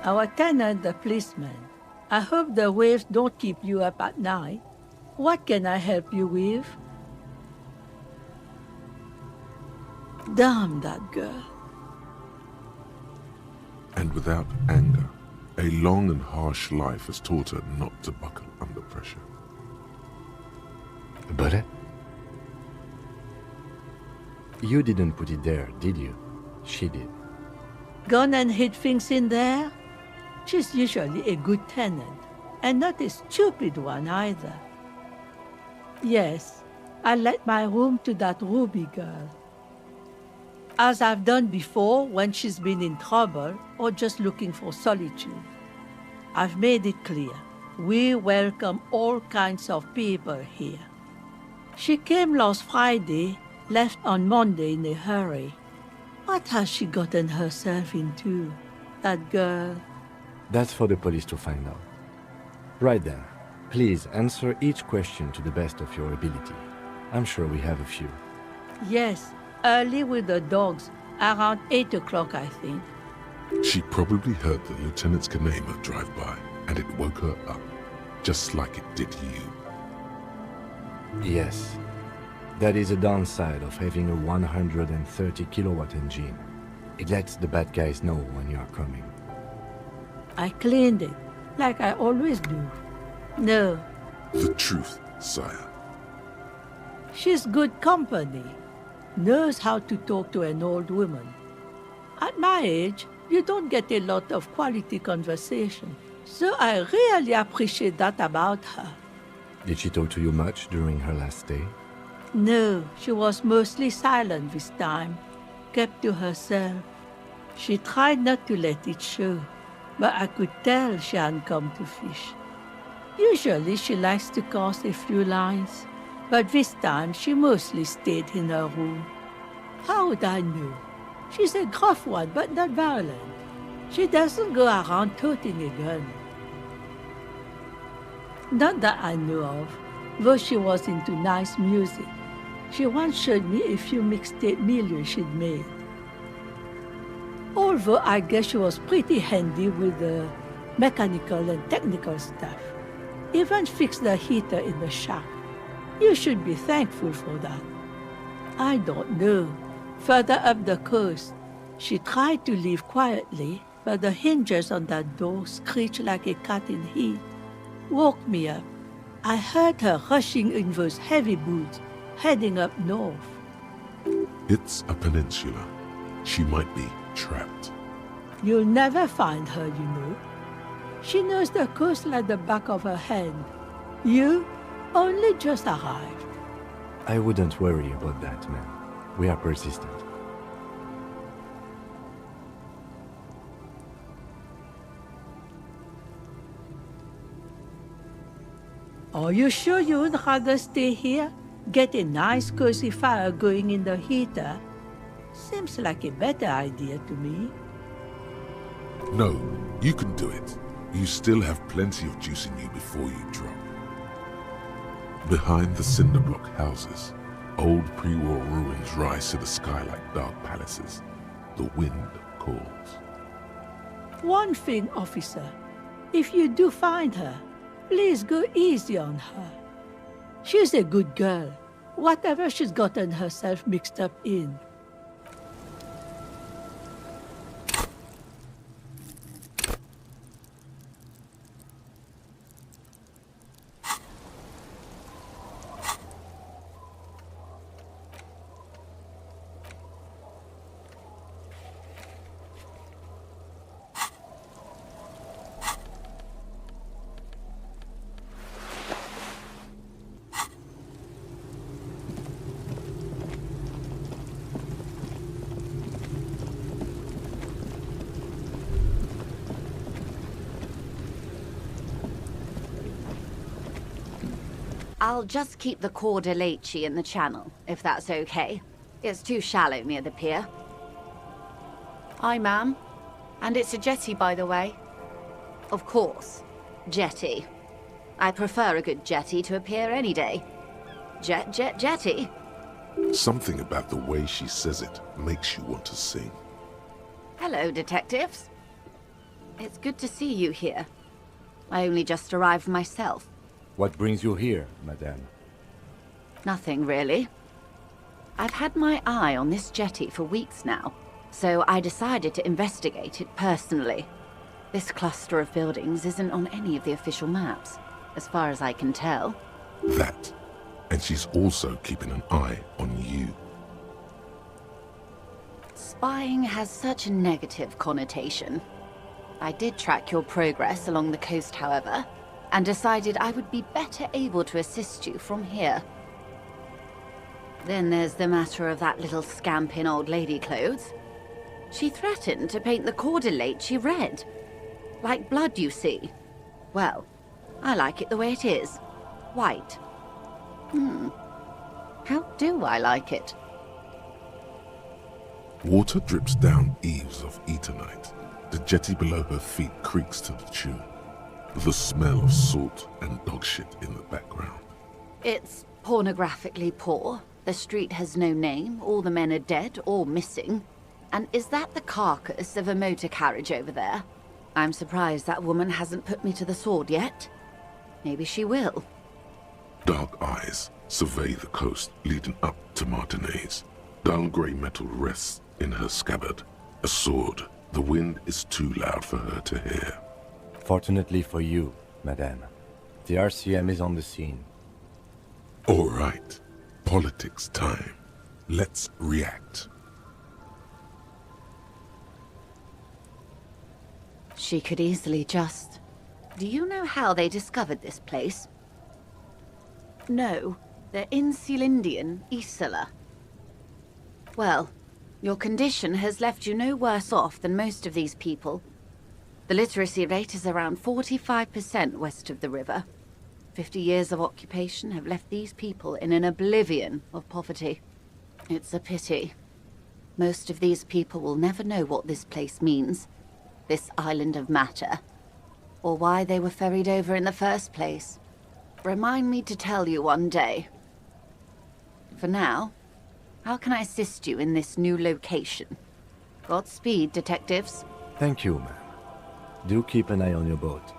Our tenant, the policeman. I hope the waves don't keep you up at night. What can I help you with? Damn that girl. And without anger, a long and harsh life has taught her not to buckle under pressure. But you didn't put it there, did you? She did. Gone and hid things in there? She's usually a good tenant, and not a stupid one either. Yes, I let my room to that Ruby girl. As I've done before when she's been in trouble or just looking for solitude. I've made it clear, we welcome all kinds of people here. She came last Friday, left on Monday in a hurry. What has she gotten herself into, that girl? That's for the police to find out. Right then, please answer each question to the best of your ability. I'm sure we have a few. Yes, early with the dogs, around 8 o'clock, I think. She probably heard the Lieutenant's Kanema drive by, and it woke her up, just like it did you. Yes. That is a downside of having a 130 kilowatt engine. It lets the bad guys know when you are coming. I cleaned it, like I always do. No. The truth, sire. She's good company. Knows how to talk to an old woman. At my age, you don't get a lot of quality conversation. So I really appreciate that about her. Did she talk to you much during her last stay? No, she was mostly silent this time, kept to herself. She tried not to let it show, but I could tell she hadn't come to fish. Usually she likes to cast a few lines, but this time she mostly stayed in her room. How would I know? She's a gruff one, but not violent. She doesn't go around toting a gun. Not that I know of, though she was into nice music. She once showed me a few mixtape millions she'd made. Although I guess she was pretty handy with the mechanical and technical stuff. Even fixed the heater in the shack. You should be thankful for that. I don't know. Further up the coast, she tried to leave quietly, but the hinges on that door screeched like a cat in heat. Woke me up. I heard her rushing in those heavy boots, heading up north. It's a peninsula. She might be trapped. You'll never find her, you know. She knows the coast like the back of her hand. You only just arrived. I wouldn't worry about that, man. We are persistent. Are you sure you would rather stay here? Get a nice cozy fire going in the heater? Seems like a better idea to me. No, you can do it. You still have plenty of juice in you before you drop. Behind the cinder block houses, old pre-war ruins rise to the sky like dark palaces. The wind calls. One thing, officer. If you do find her, please go easy on her. She's a good girl, whatever she's gotten herself mixed up in. I'll just keep the cord Elysium in the channel, if that's okay. It's too shallow near the pier. Aye, ma'am. And it's a jetty, by the way. Of course. Jetty. I prefer a good jetty to a pier any day. Jetty. Something about the way she says it makes you want to sing. Hello, detectives. It's good to see you here. I only just arrived myself. What brings you here, madame? Nothing, really. I've had my eye on this jetty for weeks now, so I decided to investigate it personally. This cluster of buildings isn't on any of the official maps, as far as I can tell. That. And she's also keeping an eye on you. Spying has such a negative connotation. I did track your progress along the coast, however, and decided I would be better able to assist you from here. Then there's the matter of that little scamp in old lady clothes. She threatened to paint the cordelate she read. Like blood, you see. Well, I like it the way it is. White. How do I like it? Water drips down eaves of Eternite. The jetty below her feet creaks to the tune. The smell of salt and dog shit in the background. It's pornographically poor. The street has no name, all the men are dead or missing. And is that the carcass of a motor carriage over there? I'm surprised that woman hasn't put me to the sword yet. Maybe she will. Dark eyes survey the coast leading up to Martinez. Dull grey metal rests in her scabbard. A sword. The wind is too loud for her to hear. Fortunately for you, madame, the RCM is on the scene. All right. Politics time. Let's react. She could easily just... Do you know how they discovered this place? No, they're in Celindian, Isola. Well, your condition has left you no worse off than most of these people. The literacy rate is around 45% west of the river. 50 years of occupation have left these people in an oblivion of poverty. It's a pity. Most of these people will never know what this place means. This island of matter, or why they were ferried over in the first place. Remind me to tell you one day. For now, how can I assist you in this new location? Godspeed, detectives. Thank you, ma'am. Do keep an eye on your boat.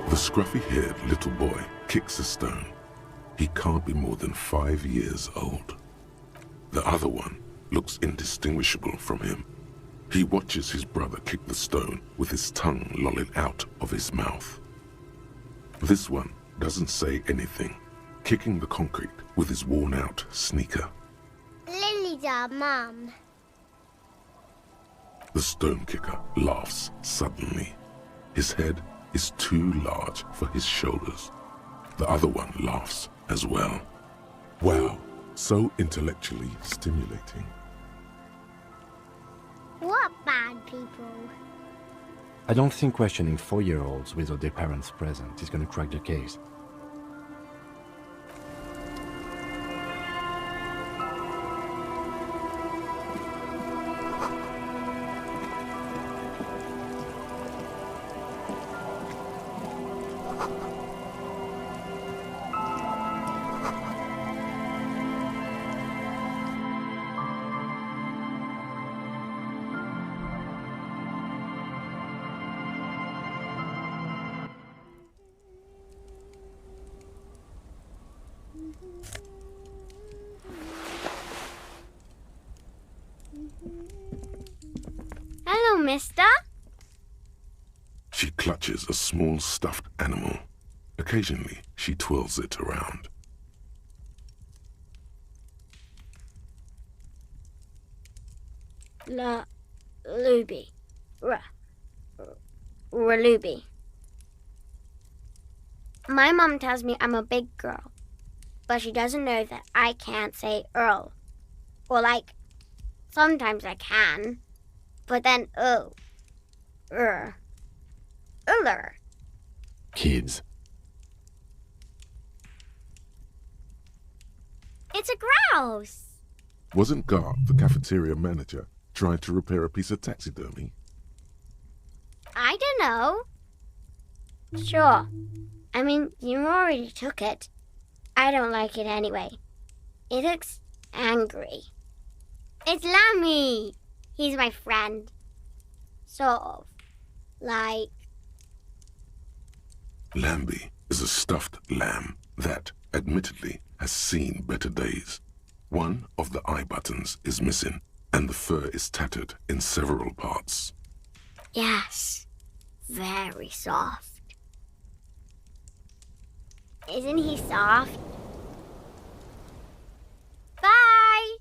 The scruffy-haired little boy kicks a stone. He can't be more than 5 years old. The other one looks indistinguishable from him. He watches his brother kick the stone with his tongue lolling out of his mouth. This one doesn't say anything, kicking the concrete with his worn-out sneaker. Lily's our mum. The stone kicker laughs suddenly. His head is too large for his shoulders. The other one laughs as well. Wow, so intellectually stimulating. What bad people? I don't think questioning 4-year-olds without their parents present is gonna crack the case. Hello, mister. She clutches a small stuffed animal. Occasionally, she twirls it around. Ruby. Ruby. My mom tells me I'm a big girl, but she doesn't know that I can't say Earl. Or like, sometimes I can, but then Uller. Kids. It's a grouse. Wasn't Gar the cafeteria manager? Trying to repair a piece of taxidermy? I don't know. Sure. I mean, you already took it. I don't like it anyway. It looks angry. It's Lammy! He's my friend. Sort of. Like... Lambie is a stuffed lamb that, admittedly, has seen better days. One of the eye buttons is missing, and the fur is tattered in several parts. Yes. Very soft. Isn't he soft? Bye!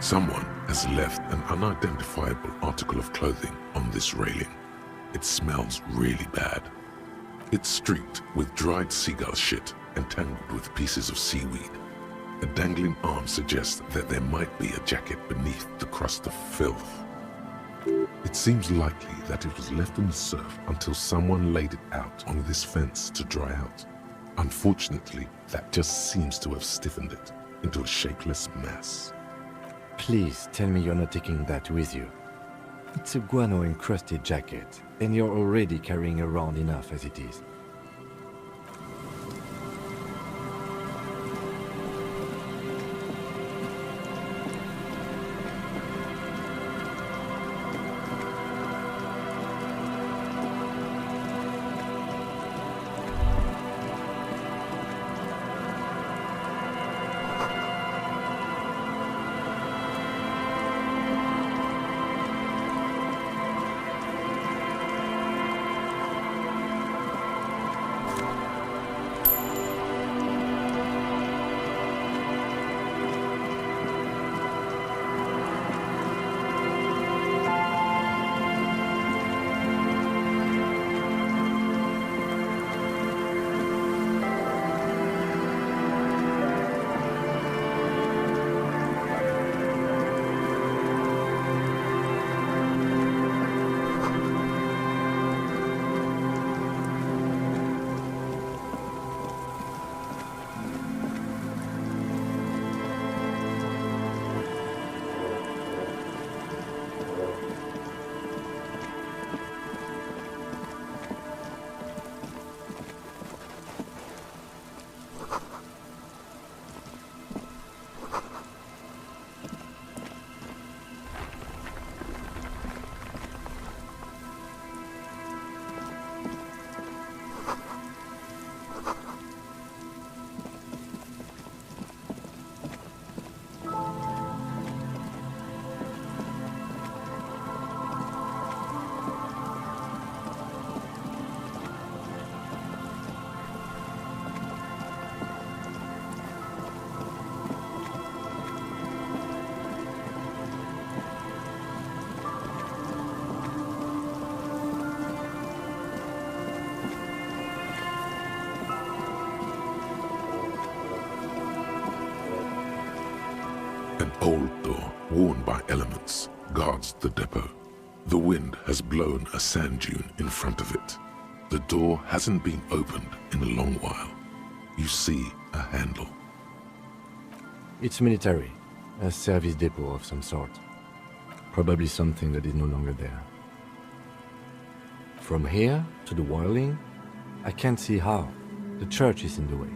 Someone has left an unidentifiable article of clothing on this railing. It smells really bad. It's streaked with dried seagull shit and tangled with pieces of seaweed. A dangling arm suggests that there might be a jacket beneath the crust of filth. It seems likely that it was left in the surf until someone laid it out on this fence to dry out. Unfortunately, that just seems to have stiffened it into a shapeless mass. Please tell me you're not taking that with you. It's a guano-encrusted jacket, and you're already carrying around enough as it is. An old door, worn by elements, guards the depot. The wind has blown a sand dune in front of it. The door hasn't been opened in a long while. You see a handle. It's military, a service depot of some sort. Probably something that is no longer there. From here to the wiring, I can't see how. The church is in the way.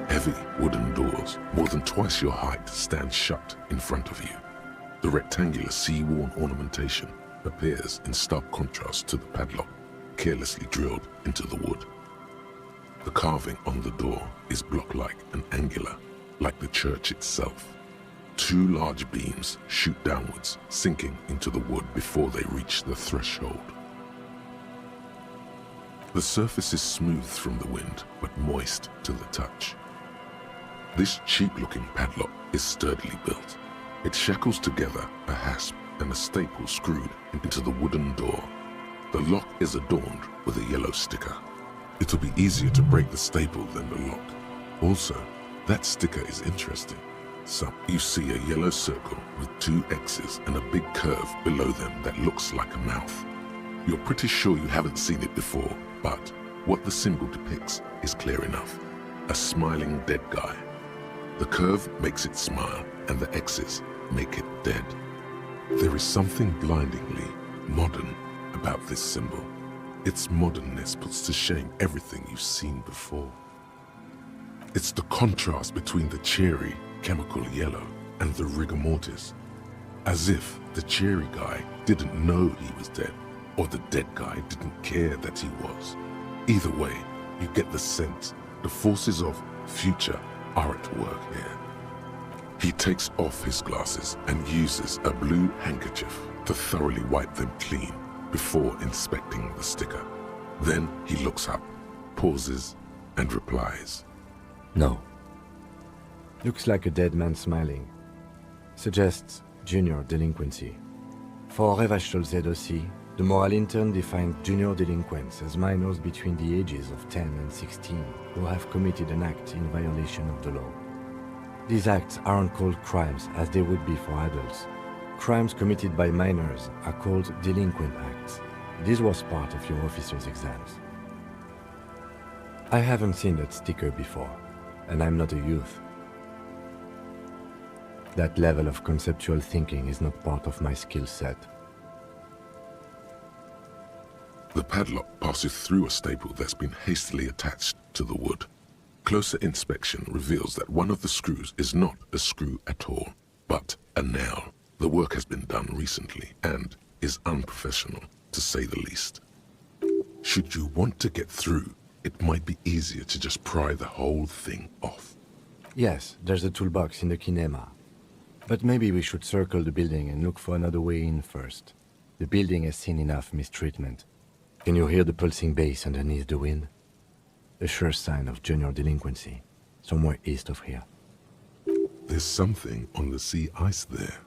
Heavy wooden doors, more than twice your height, stand shut in front of you. The rectangular sea-worn ornamentation appears in stark contrast to the padlock, carelessly drilled into the wood. The carving on the door is block-like and angular, like the church itself. Two large beams shoot downwards, sinking into the wood before they reach the threshold. The surface is smooth from the wind, but moist to the touch. This cheap-looking padlock is sturdily built. It shackles together a hasp and a staple screwed into the wooden door. The lock is adorned with a yellow sticker. It'll be easier to break the staple than the lock. Also, that sticker is interesting. So, you see a yellow circle with two X's and a big curve below them that looks like a mouth. You're pretty sure you haven't seen it before, but what the symbol depicts is clear enough. A smiling dead guy. The curve makes it smile, and the X's make it dead. There is something blindingly modern about this symbol. Its modernness puts to shame everything you've seen before. It's the contrast between the cheery, chemical yellow and the rigor mortis. As if the cheery guy didn't know he was dead, or the dead guy didn't care that he was. Either way, you get the sense the forces of future are at work here. He takes off his glasses and uses a blue handkerchief to thoroughly wipe them clean before inspecting the sticker. Then he looks up, pauses, and replies. No. Looks like a dead man smiling. Suggests junior delinquency. For Revachol Z the moral intern defined junior delinquents as minors between the ages of 10 and 16 who have committed an act in violation of the law. These acts aren't called crimes as they would be for adults. Crimes committed by minors are called delinquent acts. This was part of your officer's exams. I haven't seen that sticker before, and I'm not a youth. That level of conceptual thinking is not part of my skill set. The padlock passes through a staple that's been hastily attached to the wood. Closer inspection reveals that one of the screws is not a screw at all, but a nail. The work has been done recently and is unprofessional, to say the least. Should you want to get through, it might be easier to just pry the whole thing off. Yes, there's a toolbox in the kinema. But maybe we should circle the building and look for another way in first. The building has seen enough mistreatment. Can you hear the pulsing bass underneath the wind? A sure sign of junior delinquency, somewhere east of here. There's something on the sea ice there.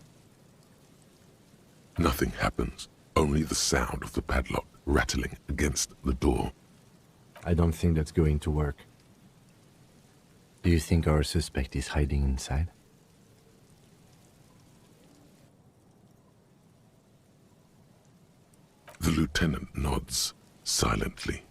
Nothing happens, only the sound of the padlock rattling against the door. I don't think that's going to work. Do you think our suspect is hiding inside? The lieutenant nods silently.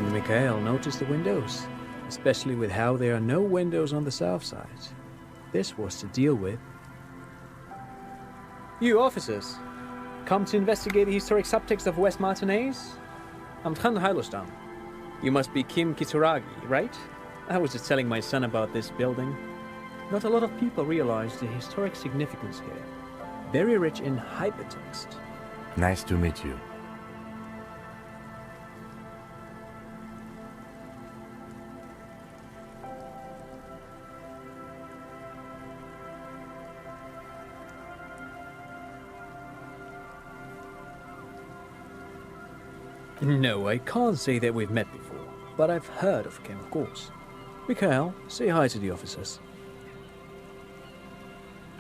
And Mikhail noticed the windows, especially with how there are no windows on the south side. This was to deal with. You officers, come to investigate the historic subtext of West Martinez? I'm Tran Heilostam. You must be Kim Kituragi, right? I was just telling my son about this building. Not a lot of people realize the historic significance here. Very rich in hypertext. Nice to meet you. No, I can't say that we've met before, but I've heard of Kim, of course. Mikhail, say hi to the officers.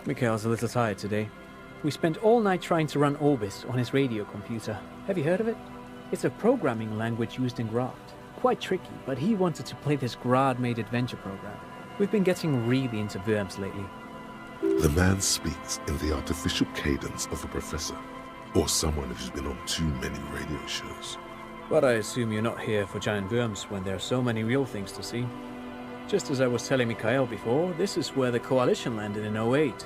Mikhail's a little tired today. We spent all night trying to run Orbis on his radio computer. Have you heard of it? It's a programming language used in Grad. Quite tricky, but he wanted to play this Grad-made adventure program. We've been getting really into Worms lately. The man speaks in the artificial cadence of a professor, or someone who's been on too many radio shows. But I assume you're not here for giant worms when there are so many real things to see. Just as I was telling Mikhail before, this is where the Coalition landed in '08.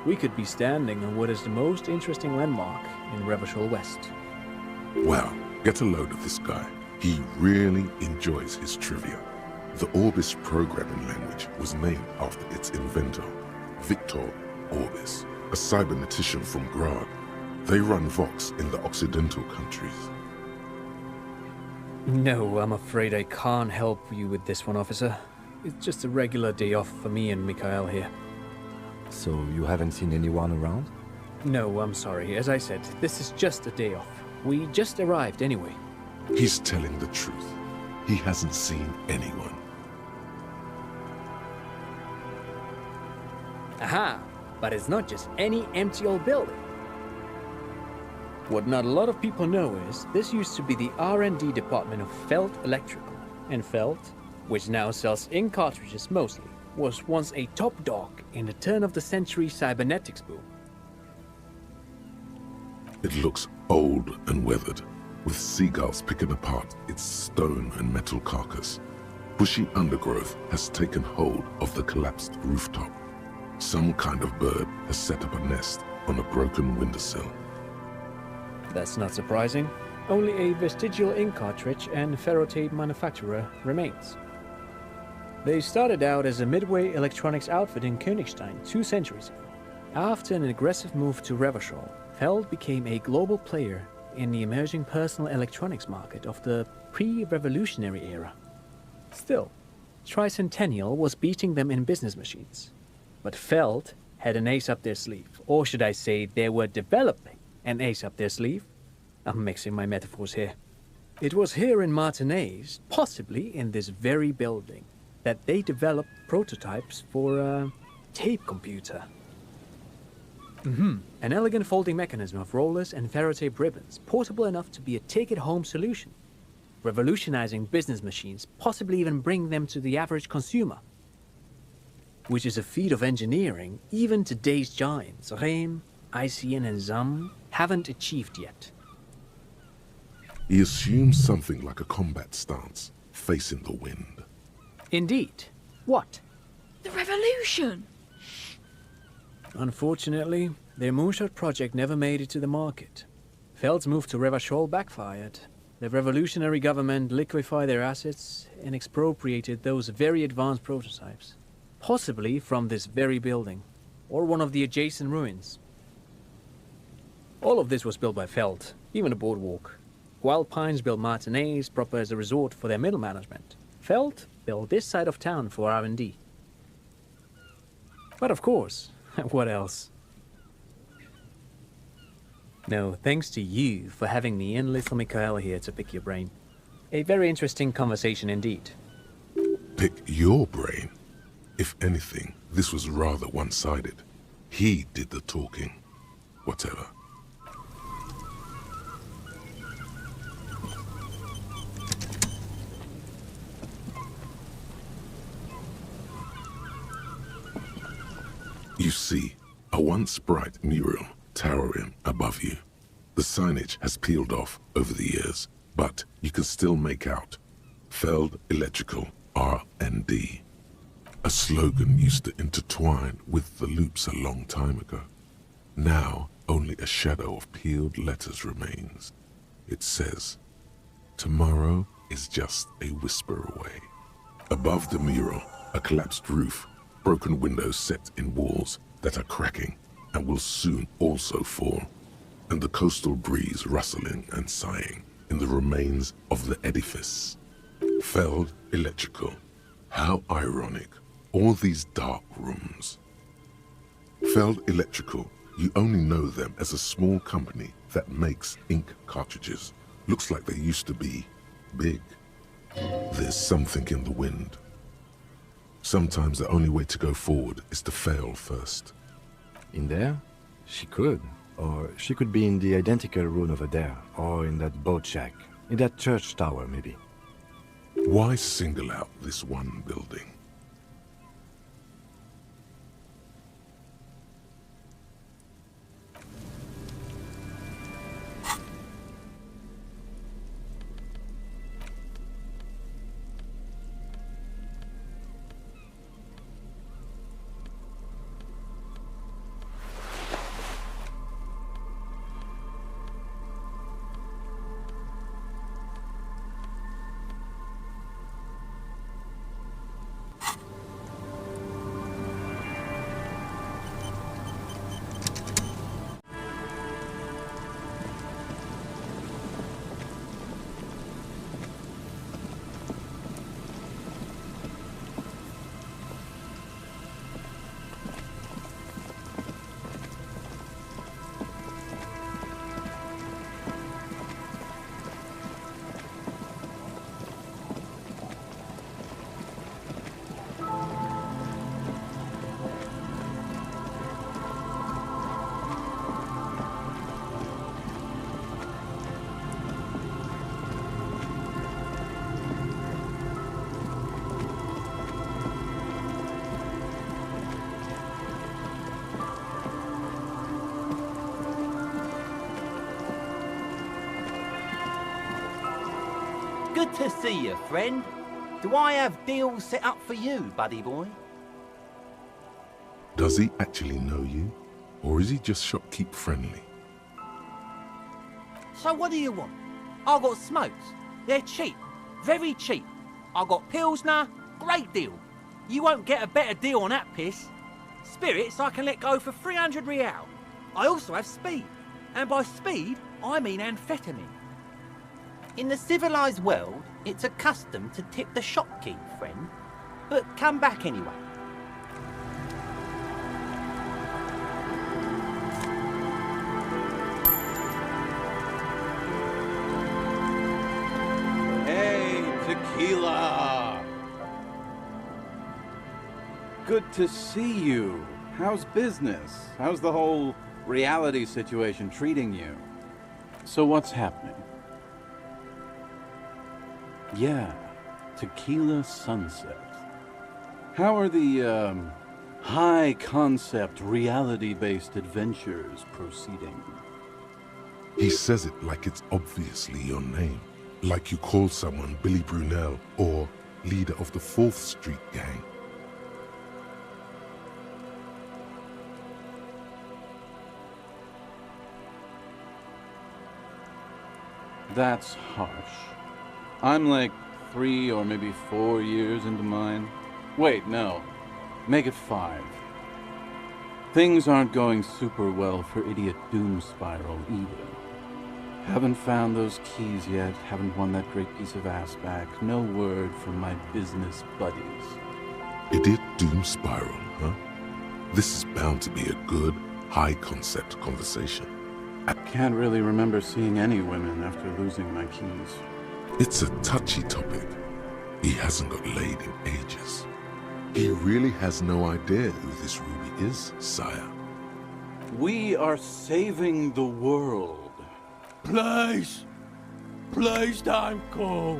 We could be standing on what is the most interesting landmark in Revachol West. Wow, get a load of this guy. He really enjoys his trivia. The Orbis programming language was named after its inventor, Victor Orbis, a cybernetician from Grad. They run Vox in the Occidental countries. No, I'm afraid I can't help you with this one, officer. It's just a regular day off for me and Mikhail here. So you haven't seen anyone around? No, I'm sorry. As I said, this is just a day off. We just arrived anyway. He's telling the truth. He hasn't seen anyone. Aha! But it's not just any empty old building. What not a lot of people know is, this used to be the R&D department of Felt Electrical. And Felt, which now sells ink cartridges mostly, was once a top dog in the turn-of-the-century cybernetics boom. It looks old and weathered, with seagulls picking apart its stone and metal carcass. Bushy undergrowth has taken hold of the collapsed rooftop. Some kind of bird has set up a nest on a broken windowsill. That's not surprising. Only a vestigial ink cartridge and ferrotape manufacturer remains. They started out as a midway electronics outfit in Königstein 2 centuries ago. After an aggressive move to Revachol, Feld became a global player in the emerging personal electronics market of the pre-revolutionary era. Still, Tricentennial was beating them in business machines. But Feld had an ace up their sleeve, or should I say they were developing an ace up their sleeve. I'm mixing my metaphors here. It was here in Martinez, possibly in this very building, that they developed prototypes for a tape computer. An elegant folding mechanism of rollers and ferrotape ribbons, portable enough to be a take-it-home solution, revolutionizing business machines, possibly even bring them to the average consumer. Which is a feat of engineering even today's giants, Rehm, ICN and ZAM, haven't achieved yet. He assumes something like a combat stance, facing the wind. Indeed. What? The revolution! Unfortunately, their moonshot project never made it to the market. Feld's move to Revachol backfired. The revolutionary government liquefied their assets and expropriated those very advanced prototypes. Possibly from this very building, or one of the adjacent ruins. All of this was built by Feld, even the boardwalk. Wild Pines built Martinez proper as a resort for their middle management. Feld built this side of town for R&D. But of course, what else? No, thanks to you for having me and little Mikhail here to pick your brain. A very interesting conversation indeed. Pick your brain? If anything, this was rather one-sided. He did the talking. Whatever. You see, a once bright mural towering above you. The signage has peeled off over the years, but you can still make out Feld Electrical R&D. A slogan used to intertwine with the loops a long time ago. Now, only a shadow of peeled letters remains. It says, "Tomorrow is just a whisper away." Above the mural, a collapsed roof, broken windows set in walls that are cracking and will soon also fall, and the coastal breeze rustling and sighing in the remains of the edifice. Feld Electrical. How ironic, all these dark rooms. Feld Electrical, you only know them as a small company that makes ink cartridges. Looks like they used to be big. There's something in the wind. Sometimes the only way to go forward is to fail first. In there? She could. Or she could be in the identical room over there, or in that boat shack, in that church tower, maybe. Why single out this one building? Good to see you, friend. Do I have deals set up for you, buddy boy? Does he actually know you? Or is he just shopkeep friendly? So what do you want? I got smokes. They're cheap. Very cheap. I got Pilsner. Great deal. You won't get a better deal on that piss. Spirits I can let go for 300 real. I also have speed. And by speed, I mean amphetamine. In the civilized world, it's a custom to tip the shopkeep, friend. But come back anyway. Hey, tequila! Good to see you. How's business? How's the whole reality situation treating you? So what's happening? Yeah, Tequila Sunset. How are the, high-concept, reality-based adventures proceeding? He says it like it's obviously your name. Like you call someone Billy Brunel or leader of the 4th Street gang. That's harsh. I'm like 3 or maybe 4 years into mine. Wait, no. Make it 5. Things aren't going super well for Idiot Doom Spiral either. Haven't found those keys yet, haven't won that great piece of ass back. No word from my business buddies. Idiot Doom Spiral, huh? This is bound to be a good, high-concept conversation. I can't really remember seeing any women after losing my keys. It's a touchy topic. He hasn't got laid in ages. He really has no idea who this Ruby is, sire. We are saving the world. Please! Please don't go!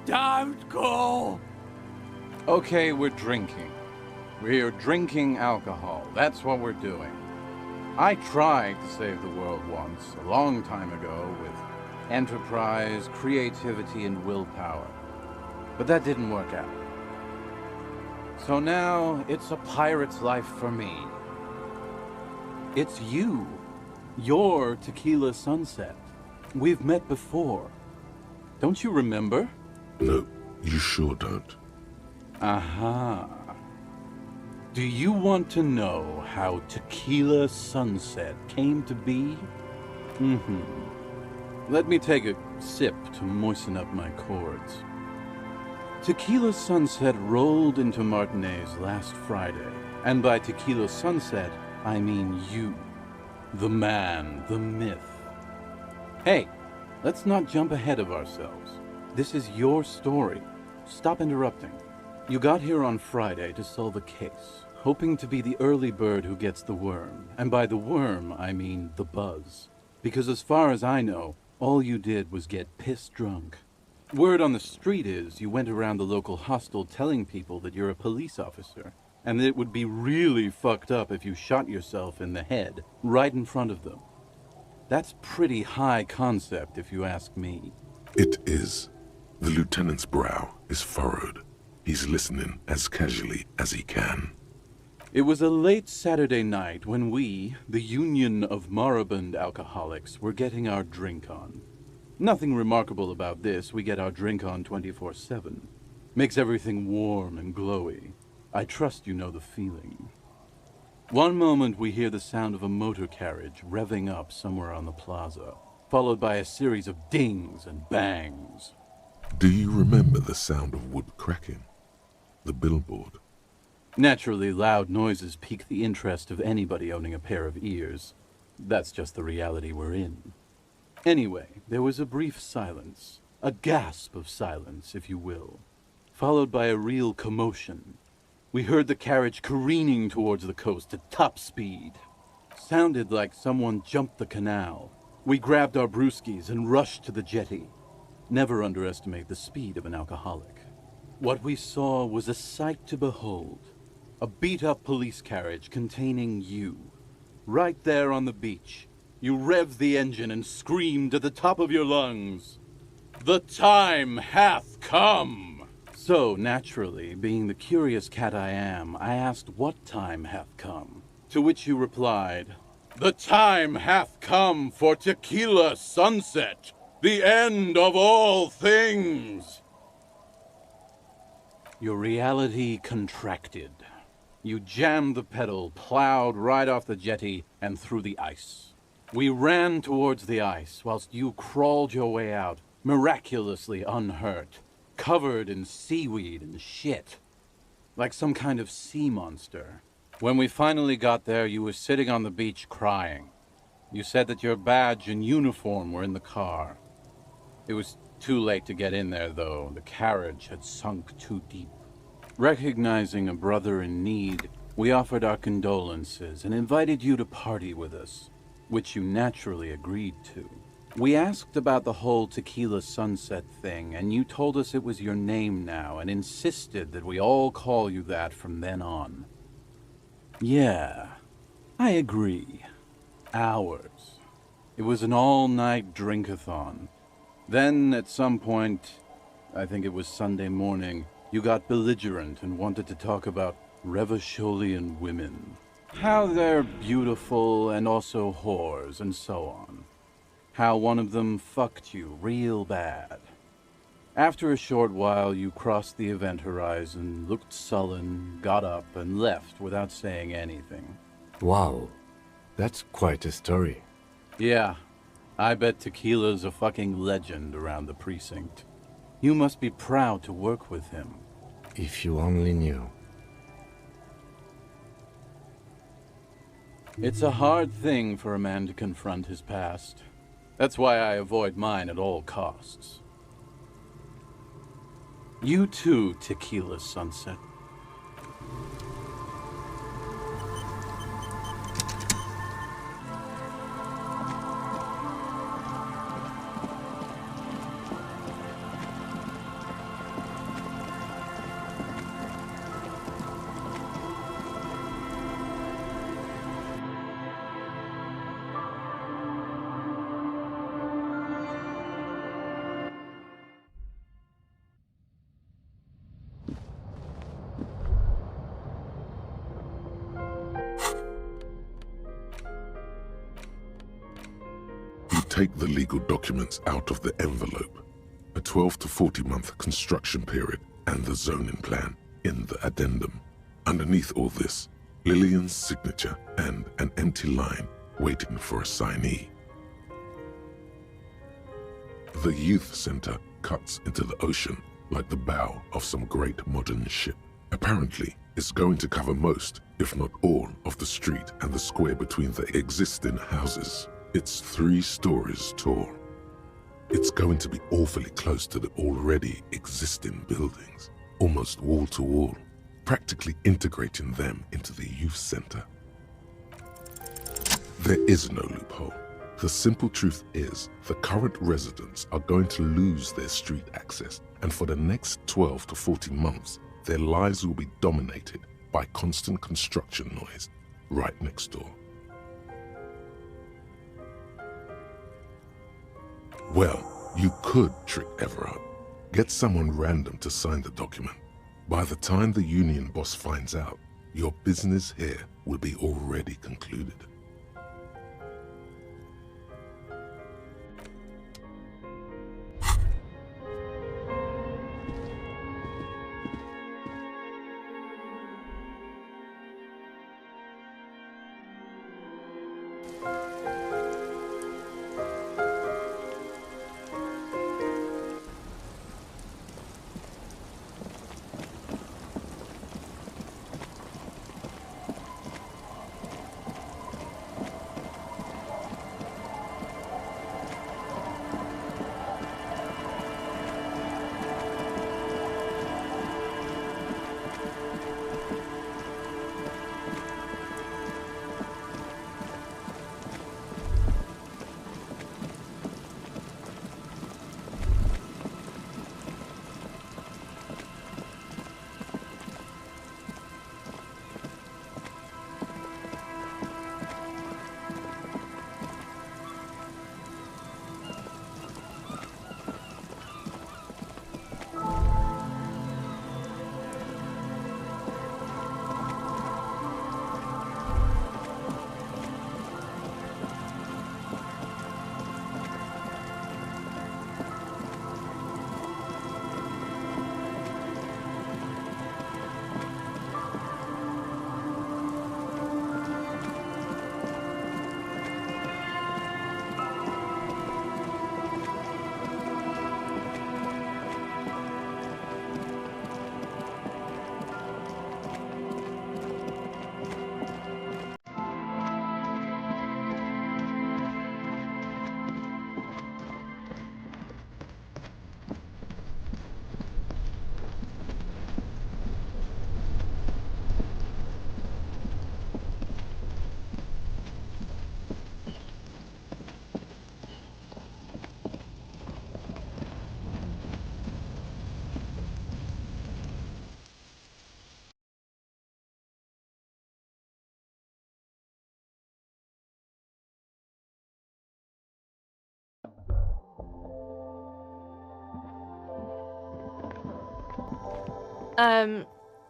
Don't go! Okay, we're drinking. We're drinking alcohol. That's what we're doing. I tried to save the world once, a long time ago, with enterprise, creativity, and willpower. But that didn't work out. So now, it's a pirate's life for me. It's you. You're Tequila Sunset. We've met before. Don't you remember? No, you sure don't. Aha. Do you want to know how Tequila Sunset came to be? Let me take a sip to moisten up my chords. Tequila Sunset rolled into Martinez last Friday, and by Tequila Sunset, I mean you. The man, the myth. Hey, let's not jump ahead of ourselves. This is your story. Stop interrupting. You got here on Friday to solve a case, hoping to be the early bird who gets the worm. And by the worm, I mean the buzz. Because as far as I know, all you did was get piss drunk. Word on the street is you went around the local hostel telling people that you're a police officer, and that it would be really fucked up if you shot yourself in the head right in front of them. That's pretty high concept, if you ask me. It is. The lieutenant's brow is furrowed. He's listening as casually as he can. It was a late Saturday night when we, the Union of Moribund Alcoholics, were getting our drink on. Nothing remarkable about this. We get our drink on 24/7. Makes everything warm and glowy. I trust you know the feeling. One moment we hear the sound of a motor carriage revving up somewhere on the plaza, followed by a series of dings and bangs. Do you remember the sound of wood cracking? The billboard? Naturally, loud noises pique the interest of anybody owning a pair of ears. That's just the reality we're in. Anyway, there was a brief silence, a gasp of silence, if you will, followed by a real commotion. We heard the carriage careening towards the coast at top speed. Sounded like someone jumped the canal. We grabbed our brewskis and rushed to the jetty. Never underestimate the speed of an alcoholic. What we saw was a sight to behold. A beat-up police carriage containing you. Right there on the beach. You revved the engine and screamed at the top of your lungs, "The time hath come!" So, naturally, being the curious cat I am, I asked what time hath come. To which you replied, "The time hath come for Tequila Sunset, the end of all things!" Your reality contracted. You jammed the pedal, plowed right off the jetty, and through the ice. We ran towards the ice, whilst you crawled your way out, miraculously unhurt, covered in seaweed and shit, like some kind of sea monster. When we finally got there, you were sitting on the beach crying. You said that your badge and uniform were in the car. It was too late to get in there, though. The carriage had sunk too deep. Recognizing a brother in need, we offered our condolences and invited you to party with us, which you naturally agreed to. We asked about the whole Tequila Sunset thing, and you told us it was your name now and insisted that we all call you that from then on. Yeah, I agree. Hours. It was an all-night drink-a-thon. Then, at some point, I think it was Sunday morning, you got belligerent and wanted to talk about Revacholian women. How they're beautiful and also whores and so on. How one of them fucked you real bad. After a short while, you crossed the event horizon, looked sullen, got up, and left without saying anything. Wow, that's quite a story. Yeah, I bet Tequila's a fucking legend around the precinct. You must be proud to work with him. If you only knew. It's a hard thing for a man to confront his past. That's why I avoid mine at all costs. You too, Tequila Sunset. take the legal documents out of the envelope, a 12 to 40 month construction period, and the zoning plan in the addendum. Underneath all this, Lillian's signature and an empty line waiting for a signee. The youth center cuts into the ocean like the bow of some great modern ship. Apparently, it's going to cover most, if not all, of the street and the square between the existing houses. It's 3 stories tall. It's going to be awfully close to the already existing buildings, almost wall to wall, practically integrating them into the youth center. There is no loophole. The simple truth is, the current residents are going to lose their street access, and for the next 12 to 40 months, their lives will be dominated by constant construction noise right next door. Well, you could trick Everard. Get someone random to sign the document. By the time the union boss finds out, your business here will be already concluded.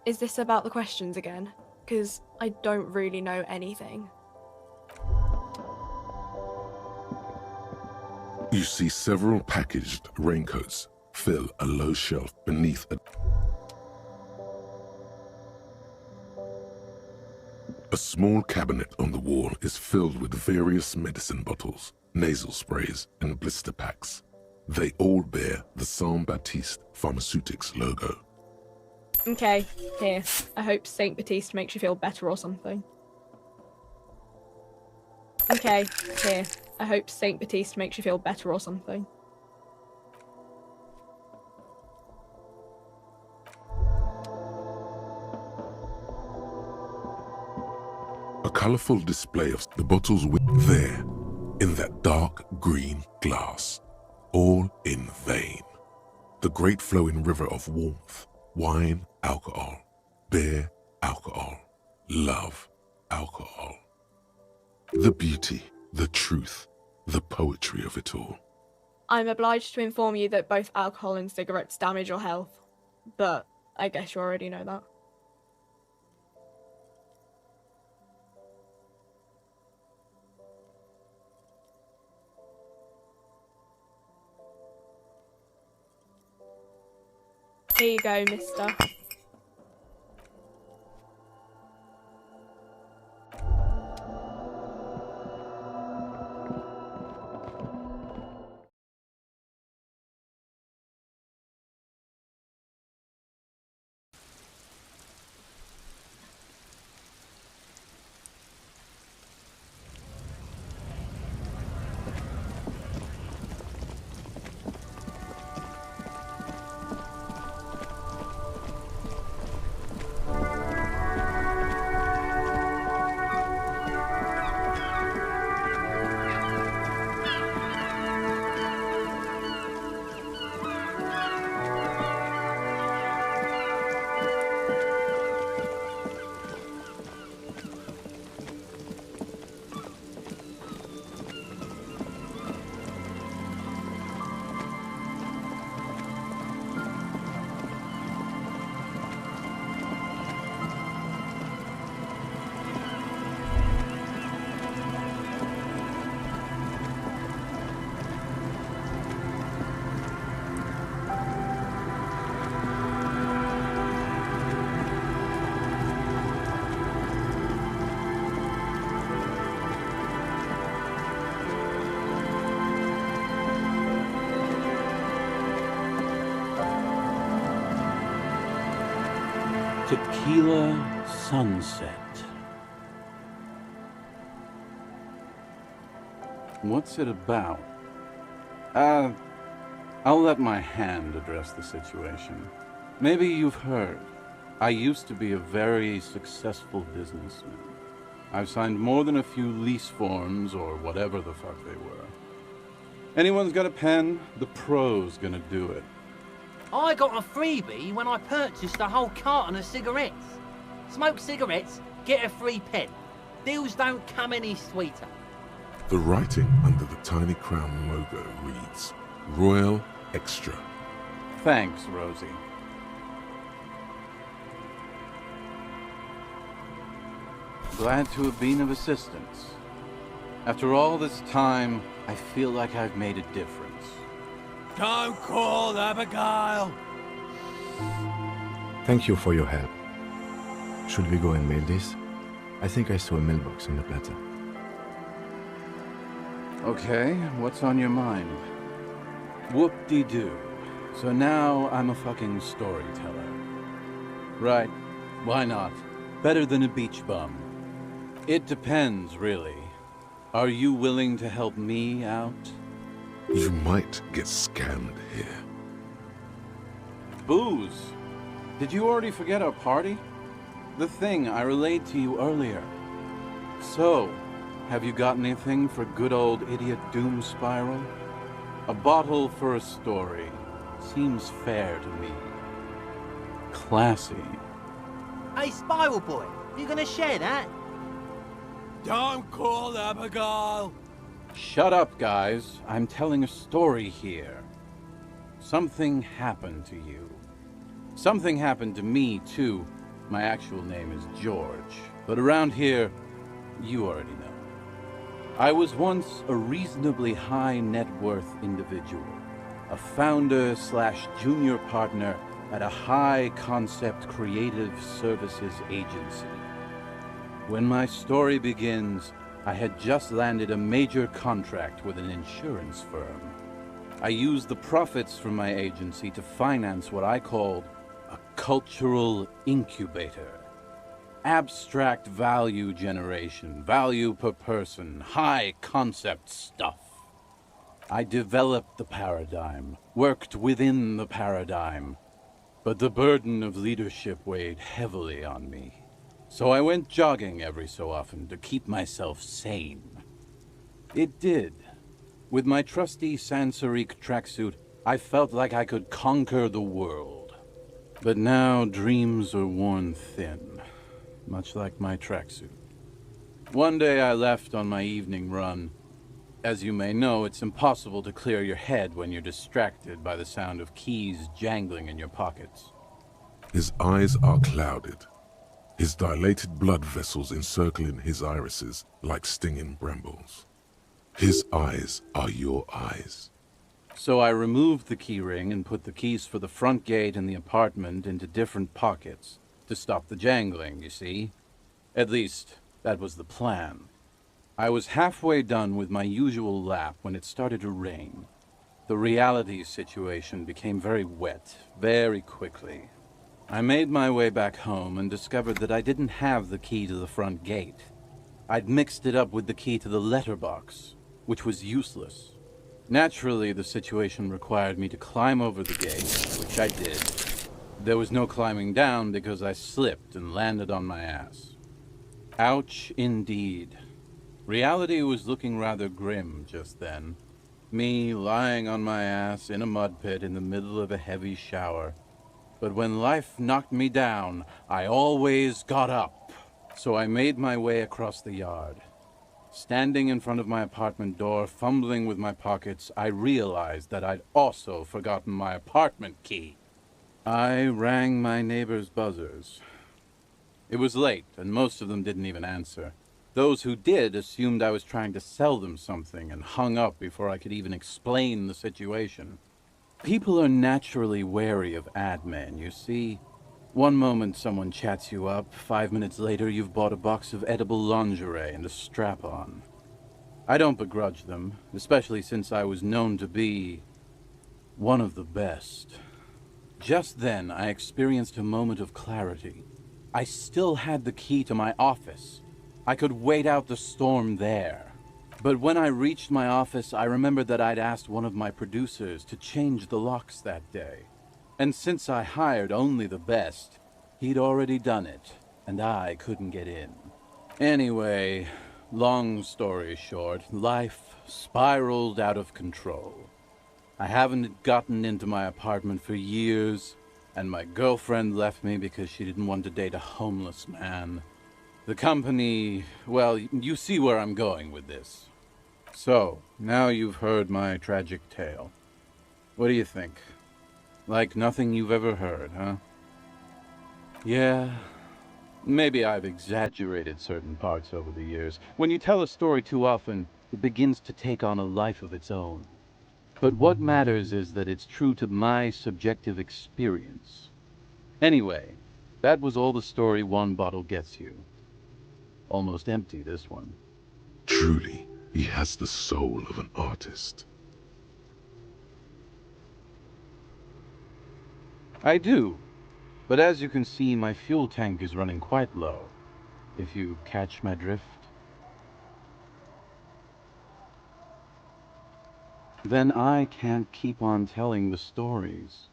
Is this about the questions again? Because I don't really know anything. You see several packaged raincoats fill a low shelf beneath a small cabinet on the wall is filled with various medicine bottles, nasal sprays, and blister packs. They all bear the Saint-Baptiste Pharmaceutics logo. Okay, here. I hope Saint Baptiste makes you feel better or something. Okay, here. I hope Saint Baptiste makes you feel better or something. A colorful display of the bottles there, in that dark green glass, all in vain. The great flowing river of warmth, wine, alcohol, beer, alcohol, love, alcohol. The beauty, the truth, the poetry of it all. I'm obliged to inform you that both alcohol and cigarettes damage your health, but I guess you already know that. Here you go, mister. Tequila sunset. What's it about? I'll let my hand address the situation. Maybe you've heard. I used to be a very successful businessman. I've signed more than a few lease forms or whatever the fuck they were. Anyone's got a pen? The pro's gonna do it. I got a freebie when I purchased a whole carton of cigarettes. Smoke cigarettes, get a free pen. Deals don't come any sweeter. The writing under the tiny crown logo reads, Royal Extra. Thanks, Rosie. Glad to have been of assistance. After all this time, I feel like I've made a difference. Don't call Abigail! Thank you for your help. Should we go and mail this? I think I saw a mailbox on the platter. Okay, what's on your mind? Whoop-de-doo. So now I'm a fucking storyteller. Right, why not? Better than a beach bum. It depends, really. Are you willing to help me out? You might get scammed here. Booze! Did you already forget our party? The thing I relayed to you earlier. So, have you got anything for good old idiot Doom Spiral? A bottle for a story. Seems fair to me. Classy. Hey, Spiral Boy, you gonna share that? Don't call Abigail! Shut up, guys. I'm telling a story here. Something happened to you. Something happened to me, too. My actual name is George. But around here, you already know. I was once a reasonably high net worth individual. A founder/junior partner at a high concept creative services agency. When my story begins, I had just landed a major contract with an insurance firm. I used the profits from my agency to finance what I called a cultural incubator. Abstract value generation, value per person, high concept stuff. I developed the paradigm, worked within the paradigm, but the burden of leadership weighed heavily on me. So I went jogging every so often to keep myself sane. It did. With my trusty Sansarique tracksuit, I felt like I could conquer the world. But now dreams are worn thin, much like my tracksuit. One day I left on my evening run. As you may know, it's impossible to clear your head when you're distracted by the sound of keys jangling in your pockets. His eyes are clouded. His dilated blood vessels encircling his irises like stinging brambles. His eyes are your eyes. So I removed the key ring and put the keys for the front gate and the apartment into different pockets to stop the jangling, you see? At least, that was the plan. I was halfway done with my usual lap when it started to rain. The reality situation became very wet, very quickly. I made my way back home and discovered that I didn't have the key to the front gate. I'd mixed it up with the key to the letterbox, which was useless. Naturally, the situation required me to climb over the gate, which I did. There was no climbing down because I slipped and landed on my ass. Ouch, indeed. Reality was looking rather grim just then. Me lying on my ass in a mud pit in the middle of a heavy shower. But when life knocked me down, I always got up. So I made my way across the yard. Standing in front of my apartment door, fumbling with my pockets, I realized that I'd also forgotten my apartment key. I rang my neighbors' buzzers. It was late, and most of them didn't even answer. Those who did assumed I was trying to sell them something and hung up before I could even explain the situation. People are naturally wary of ad men, you see. One moment someone chats you up, 5 minutes later you've bought a box of edible lingerie and a strap-on. I don't begrudge them, especially since I was known to be one of the best. Just then I experienced a moment of clarity. I still had the key to my office. I could wait out the storm there. But when I reached my office, I remembered that I'd asked one of my producers to change the locks that day. And since I hired only the best, he'd already done it, and I couldn't get in. Anyway, long story short, life spiraled out of control. I haven't gotten into my apartment for years, and my girlfriend left me because she didn't want to date a homeless man. The company, well, you see where I'm going with this. So, now you've heard my tragic tale. What do you think? Like nothing you've ever heard, huh? Yeah, maybe I've exaggerated certain parts over the years. When you tell a story too often, it begins to take on a life of its own. But what matters is that it's true to my subjective experience. Anyway, that was all the story one bottle gets you. Almost empty, this one. Truly, he has the soul of an artist. I do. But as you can see, my fuel tank is running quite low, if you catch my drift. Then I can't keep on telling the stories.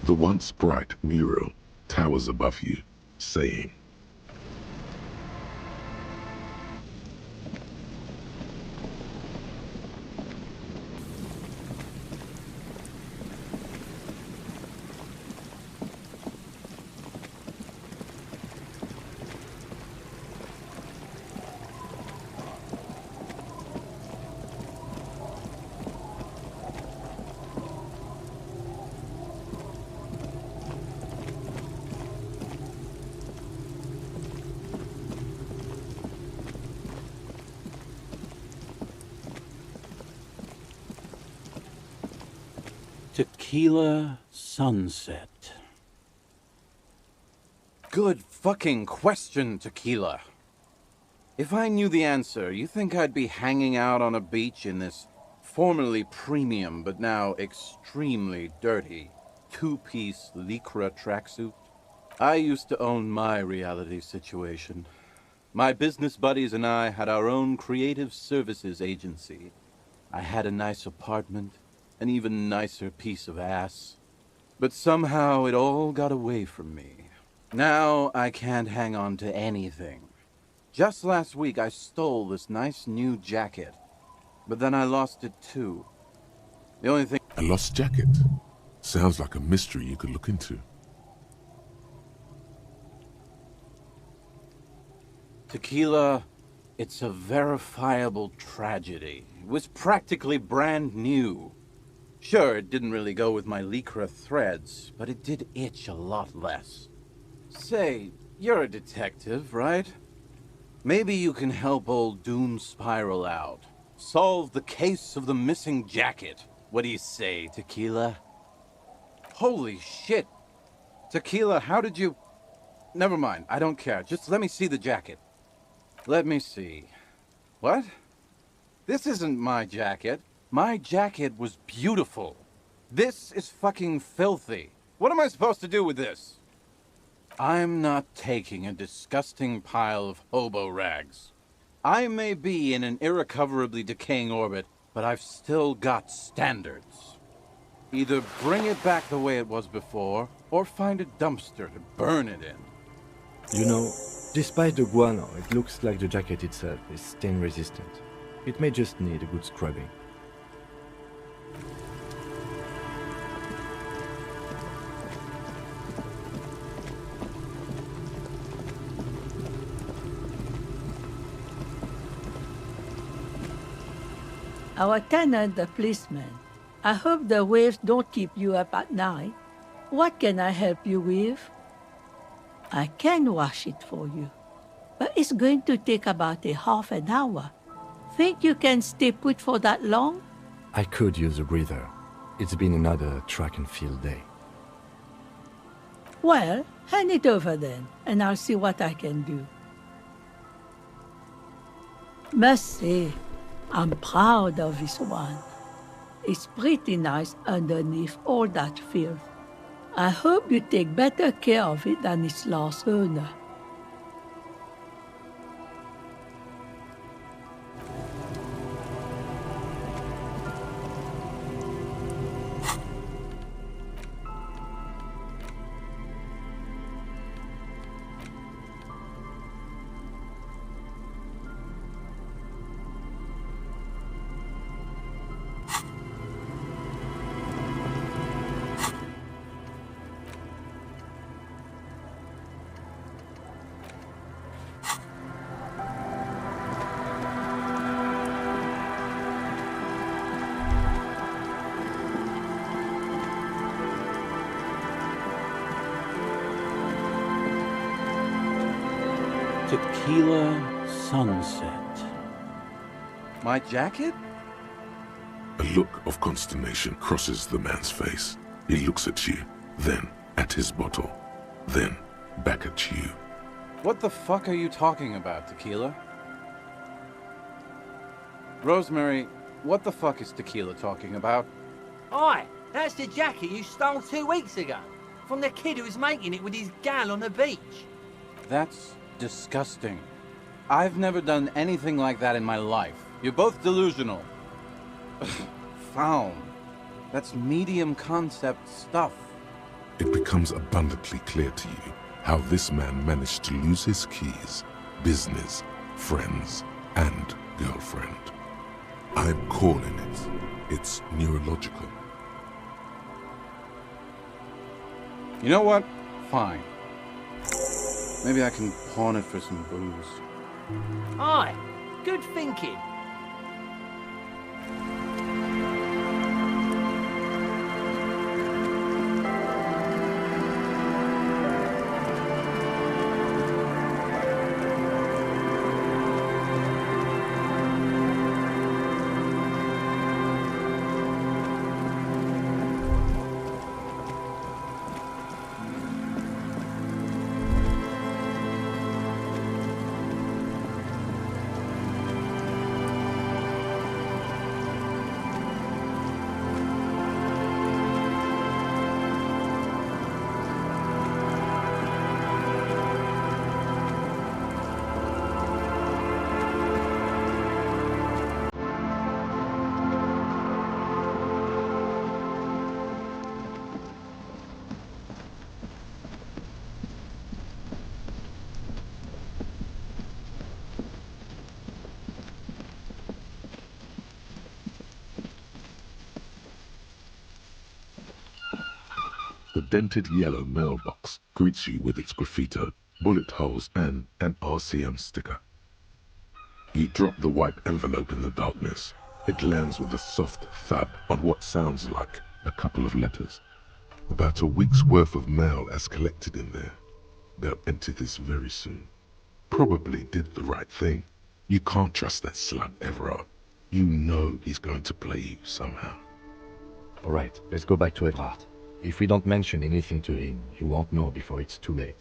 The once bright mural towers above you, saying, Tequila sunset. good fucking question, Tequila. If I knew the answer, you think I'd be hanging out on a beach in this formerly premium but now extremely dirty two-piece lycra tracksuit? I used to own my reality situation. My business buddies and I had our own creative services agency. I had a nice apartment, an even nicer piece of ass. But somehow it all got away from me. Now I can't hang on to anything. Just last week I stole this nice new jacket, but then I lost it too. The only thing— A lost jacket? Sounds like a mystery you could look into. Tequila, it's a verifiable tragedy. It was practically brand new. Sure, it didn't really go with my lycra threads, but it did itch a lot less. Say, you're a detective, right? Maybe you can help old Doom Spiral out. Solve the case of the missing jacket. What do you say, Tequila? Holy shit! Tequila, how did you— Never mind, I don't care. Just let me see the jacket. Let me see. What? This isn't my jacket. My jacket was beautiful. This is fucking filthy. What am I supposed to do with this? I'm not taking a disgusting pile of hobo rags. I may be in an irrecoverably decaying orbit, but I've still got standards. Either bring it back the way it was before, or find a dumpster to burn it in. You know, despite the guano, it looks like the jacket itself is stain resistant. It may just need a good scrubbing. Our tenant, the policeman. I hope the waves don't keep you up at night. What can I help you with? I can wash it for you, but it's going to take about a half an hour. Think you can stay put for that long? I could use a breather. It's been another track and field day. Well, hand it over then, and I'll see what I can do. Must say, I'm proud of this one. It's pretty nice underneath all that filth. I hope you take better care of it than its last owner. Tequila sunset. My jacket? A look of consternation crosses the man's face. He looks at you, then at his bottle, then back at you. What the fuck are you talking about, Tequila? Rosemary, what the fuck is Tequila talking about? Aye, that's the jacket you stole 2 weeks ago. From the kid who was making it with his gal on the beach. That's disgusting. I've never done anything like that in my life. You're both delusional. Found. That's medium concept stuff. It becomes abundantly clear to you how this man managed to lose his keys, business, friends, and girlfriend. I'm calling it. It's neurological. You know what? Fine. Maybe I can pawn it for some booze. Aye, good thinking. The dented yellow mailbox greets you with its graffito, bullet holes, and an RCM sticker. You drop the white envelope in the darkness. It lands with a soft thud on what sounds like a couple of letters. About a week's worth of mail as collected in there. They'll empty this very soon. Probably did the right thing. You can't trust that slug, Everard. You know he's going to play you somehow. All right, let's go back to Everard. If we don't mention anything to him, he won't know before it's too late.